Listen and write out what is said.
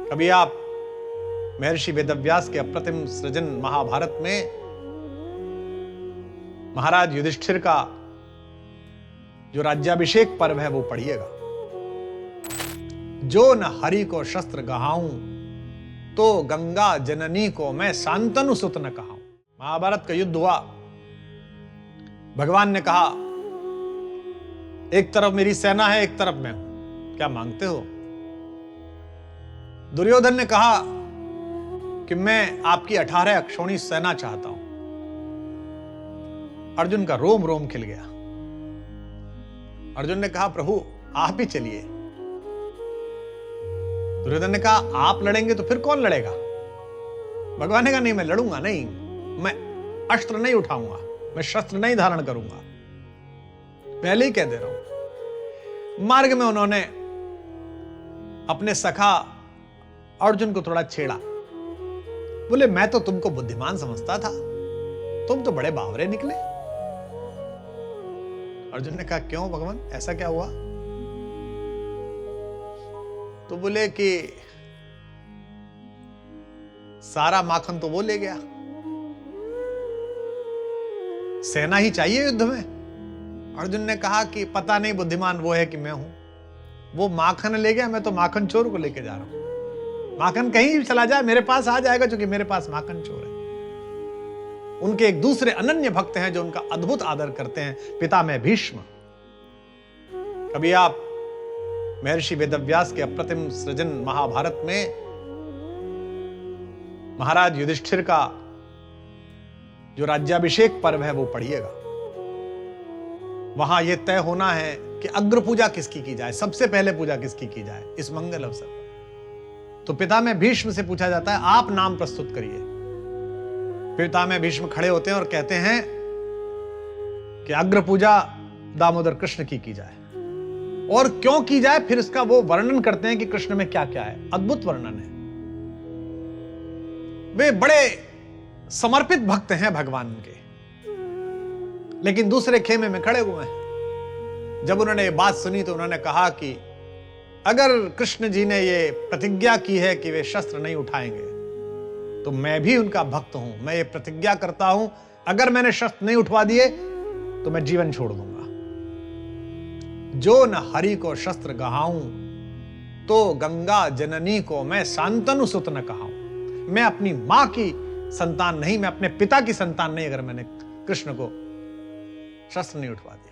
कभी आप महर्षि वेदव्यास के अप्रतिम सृजन महाभारत में महाराज युधिष्ठिर का जो राज्याभिषेक पर्व है वो पढ़िएगा। जो न हरि को शस्त्र गहाऊं तो गंगा जननी को मैं शांतनु सुत न कहाऊं। महाभारत का युद्ध हुआ। भगवान ने कहा एक तरफ मेरी सेना है, एक तरफ मैं हूं, क्या मांगते हो? दुर्योधन ने कहा कि मैं आपकी 18 अक्षौणी सेना चाहता हूं। अर्जुन का रोम रोम खिल गया। अर्जुन ने कहा प्रभु आप ही चलिए। दुर्योधन ने कहा आप लड़ेंगे तो फिर कौन लड़ेगा? भगवान ने कहा नहीं, मैं लड़ूंगा नहीं, मैं अस्त्र नहीं उठाऊंगा, मैं शस्त्र नहीं धारण करूंगा, पहले ही कह दे रहा हूं। मार्ग में उन्होंने अपने सखा अर्जुन को थोड़ा छेड़ा। बोले मैं तो तुमको बुद्धिमान समझता था, तुम तो बड़े बावरे निकले। अर्जुन ने कहा क्यों भगवान, ऐसा क्या हुआ? तो बोले कि सारा माखन तो वो ले गया, सेना ही चाहिए युद्ध में। अर्जुन ने कहा कि पता नहीं बुद्धिमान वो है कि मैं हूं, वो माखन ले गया, मैं तो माखन चोर को लेके जा रहा हूं। माखन कहीं भी चला जाए मेरे पास आ जाएगा, क्योंकि मेरे पास माखन चोर है। उनके एक दूसरे अनन्य भक्त हैं जो उनका अद्भुत आदर करते हैं, पितामह भीष्म। कभी आप महर्षि वेदव्यास के अप्रतिम सृजन महाभारत में महाराज युधिष्ठिर का जो राज्याभिषेक पर्व है वो पढ़िएगा। वहां यह तय होना है कि अग्र पूजा किसकी की जाए, सबसे पहले पूजा किसकी की जाए इस मंगल अवसर पर। तो पितामह भीष्म से पूछा जाता है आप नाम प्रस्तुत करिए। पितामह भीष्म खड़े होते हैं और कहते हैं कि अग्र पूजा दामोदर कृष्ण की जाए, और क्यों की जाए फिर इसका वो वर्णन करते हैं कि कृष्ण में क्या क्या है। अद्भुत वर्णन है। वे बड़े समर्पित भक्त हैं भगवान के, लेकिन दूसरे खेमे में खड़े हुए हैं। जब उन्होंने ये बात सुनी तो उन्होंने कहा कि अगर कृष्ण जी ने ये प्रतिज्ञा की है कि वे शस्त्र नहीं उठाएंगे तो मैं भी उनका भक्त हूं। मैं ये प्रतिज्ञा करता हूं अगर मैंने शस्त्र नहीं उठवा दिए तो मैं जीवन छोड़ दूंगा। जो न हरि को शस्त्र गहाऊं तो गंगा जननी को मैं शांतनु सुत न कहाऊं। मैं अपनी मां की संतान नहीं, मैं अपने पिता की संतान नहीं अगर मैंने कृष्ण को शस्त्र नहीं उठवा दिया।